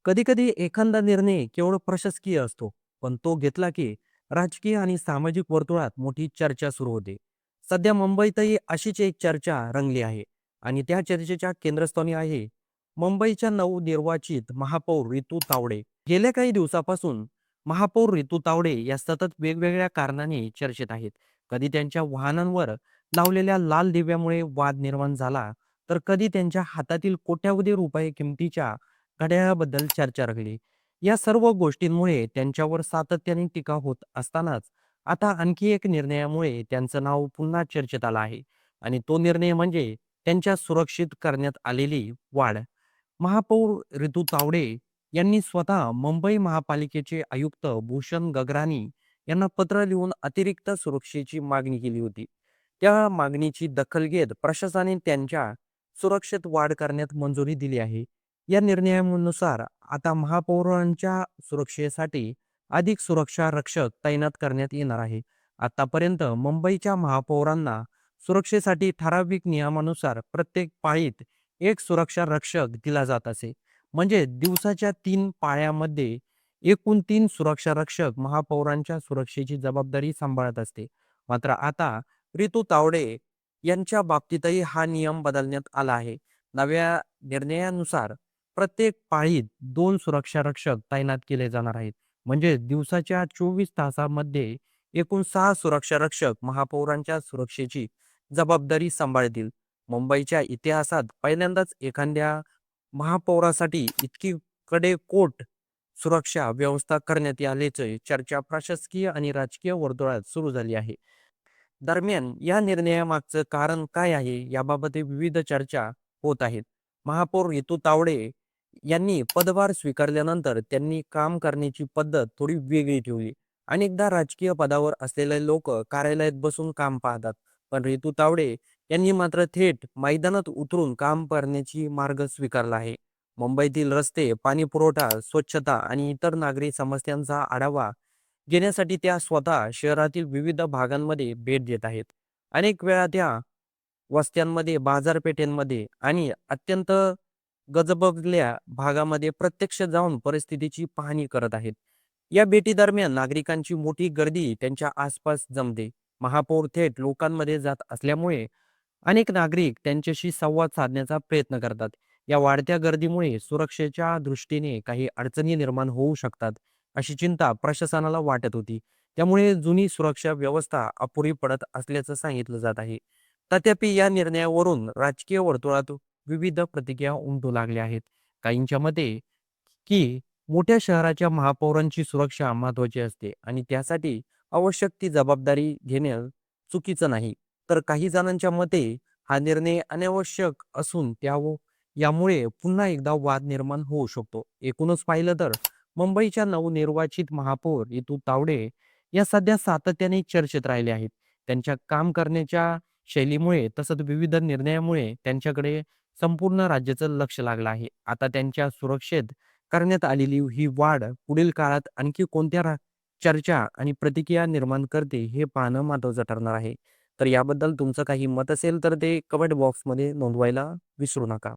कधी-कधी एखादा निर्णय केवळ प्रशासकीय असतो, पण तो घेतला की राजकीय आणि सामाजिक वर्तुळात मोठी चर्चा सुरू होते. सध्या मुंबईतही अशीच एक चर्चा रंगली आहे आणि त्या चर्चेच्या केंद्रस्थानी आहे मुंबईच्या नवनिर्वाचित महापौर रितू तावडे. गेल्या काही दिवसापासून महापौर रितू तावडे या सतत वेगवेगळ्या कारणाने चर्चेत आहेत. कधी त्यांच्या वाहनांवर लावलेल्या लाल दिव्यामुळे वाद निर्माण झाला, तर कधी त्यांच्या हातातील कोट्यावधी रुपये किमतीच्या घड्याळाबद्दल चर्चा रंगली. या सर्व गोष्टींमुळे त्यांच्यावर सातत्याने टीका होत असतानाच आता आणखी एक निर्णयामुळे त्यांचं नाव पुन्हा चर्चेत आलं आहे आणि तो निर्णय म्हणजे त्यांच्या सुरक्षित करण्यात आलेली वाढ. महापौर रितू तावडे यांनी स्वतः मुंबई महापालिकेचे आयुक्त भूषण गगराणी यांना पत्र लिहून अतिरिक्त सुरक्षेची मागणी केली होती. त्या मागणीची दखल घेत प्रशासनाने त्यांच्या सुरक्षेत वाढ करण्यात मंजुरी दिली आहे. या निर्णयानुसार आता महापौरांच्या सुरक्षेसाठी अधिक सुरक्षा रक्षक तैनात करण्यात येणार आहे. आतापर्यंत मुंबईच्या महापौरांना सुरक्षेसाठी ठराविक नियमानुसार प्रत्येक पाळीत एक सुरक्षा रक्षक दिला जात असे. म्हणजे दिवसाच्या 3 पाळ्यामध्ये एकूण 3 सुरक्षा रक्षक महापौरांच्या सुरक्षेची जबाबदारी सांभाळत असते. मात्र आता रितू तावडे यांच्या बाबतीतही हा नियम बदलण्यात आला आहे. नव्या निर्णयानुसार प्रत्येक पाळीत 2 सुरक्षा रक्षक तैनात केले जाणार आहेत. म्हणजे दिवसाच्या 24 तासामध्ये एकूण 6 सुरक्षा रक्षक महापौरांच्या सुरक्षेची जबाबदारी सांभाळतील. मुंबईच्या इतिहासात पहिल्यांदाच एखाद्या महापौरासाठी इतकी कडेकोट सुरक्षा व्यवस्था करण्यात आल्याची चर्चा प्रशासकीय आणि राजकीय वर्तुळात सुरू झाली आहे. दरम्यान या निर्णयामागचं कारण काय आहे याबाबत विविध चर्चा होत आहेत. महापौर रितू तावडे यांनी पदभार स्वीकारल्यानंतर त्यांनी काम करण्याची पद्धत थोडी वेगळी ठेवली. अनेकदा राजकीय पदावर असलेले लोक कार्यालयात बसून काम पाहतात, पण रितू तावडे यांनी मात्र थेट मैदानात उतरून काम करण्याची मार्ग स्वीकारला आहे. मुंबईतील रस्ते, पाणी पुरवठा, स्वच्छता आणि इतर नागरी समस्यांचा आढावा घेण्यासाठी त्या स्वतः शहरातील विविध भागांमध्ये भेट देत आहेत. अनेक वेळा त्या वस्त्यांमध्ये, बाजारपेठेंमध्ये आणि अत्यंत गजबजलेल्या भागामध्ये प्रत्यक्ष जाऊन परिस्थितीची पाहणी करत आहेत. या भेटीदरम्यान नागरिकांची मोठी गर्दी त्यांच्या आसपास जमते. महापौर थेट लोकांमध्ये जात असल्यामुळे अनेक नागरिक त्यांच्याशी संवाद साधण्याचा प्रयत्न करतात. या वाढत्या गर्दीमुळे सुरक्षेच्या दृष्टीने काही अडचणी निर्माण होऊ शकतात, अशी चिंता प्रशासनाला वाटत होती. त्यामुळे जुनी सुरक्षा व्यवस्था अपुरी पडत असल्याचं सांगितलं जात आहे. तथापि या निर्णयावरून राजकीय वर्तुळात विविध प्रतिक्रिया उमटू लागल्या आहेत. काहींच्या मते की मोठ्या शहराच्या महापौरांची सुरक्षा महत्वाची असते आणि त्यासाठी आवश्यक ती जबाबदारी घेणं चुकीचं नाही. तर काही जणांच्या मते हा निर्णय अनावश्यक असून यामुळे पुन्हा एकदा वाद निर्माण होऊ शकतो. एकूणच पाहिलं तर मुंबईच्या नवनिर्वाचित महापौर रितू तावडे या सध्या सातत्याने चर्चेत राहिले आहेत. त्यांच्या काम करण्याच्या शैलीमुळे तसंच विविध निर्णयामुळे त्यांच्याकडे संपूर्ण राज्याचं लक्ष लागलं आहे. आता त्यांच्या सुरक्षेत करण्यात आलेली ही वाढ पुढील काळात आणखी कोणत्या चर्चा आणि प्रतिक्रिया निर्माण करते हे पाहणं महत्त्वाचं ठरणार आहे. तर याबद्दल तुमचं काही मत असेल तर ते कमेंट बॉक्समध्ये नोंदवायला विसरू नका.